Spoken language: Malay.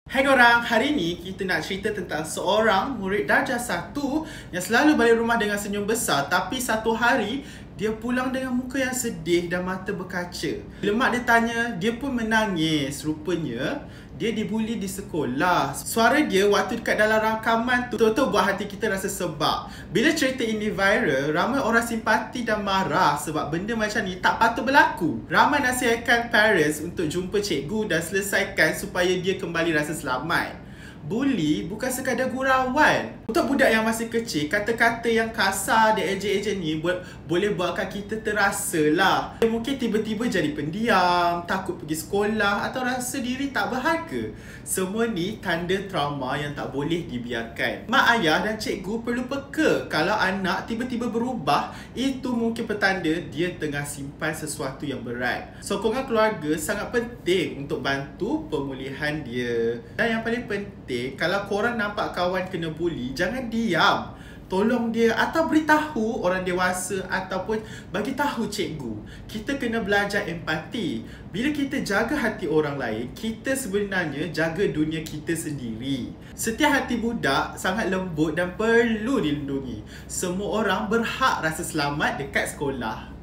Hai korang, hari ni kita nak cerita tentang seorang murid darjah 1 yang selalu balik rumah dengan senyum besar, tapi satu hari dia pulang dengan muka yang sedih dan mata berkaca. Bila mak dia tanya, dia pun menangis. Rupanya dia dibuli di sekolah. Suara dia waktu dekat dalam rakaman tu betul-betul buat hati kita rasa sebab. Bila cerita ini viral, ramai orang simpati dan marah sebab benda macam ni tak patut berlaku. Ramai nasihatkan parents untuk jumpa cikgu dan selesaikan supaya dia kembali rasa selamat. Bully bukan sekadar gurauan. Untuk budak yang masih kecil, kata-kata yang kasar dan ejek-ejek ni boleh buatkan kita terasa lah. Dia mungkin tiba-tiba jadi pendiam, takut pergi sekolah atau rasa diri tak berharga. Semua ni tanda trauma yang tak boleh dibiarkan. Mak ayah dan cikgu perlu peka. Kalau anak tiba-tiba berubah, itu mungkin petanda dia tengah simpan sesuatu yang berat. Sokongan keluarga sangat penting untuk bantu pemulihan dia. Dan yang paling penting, kalau korang nampak kawan kena bully, jangan diam. Tolong dia atau beritahu orang dewasa ataupun bagi tahu cikgu. Kita kena belajar empati. Bila kita jaga hati orang lain, kita sebenarnya jaga dunia kita sendiri. Setiap hati budak sangat lembut dan perlu dilindungi. Semua orang berhak rasa selamat dekat sekolah.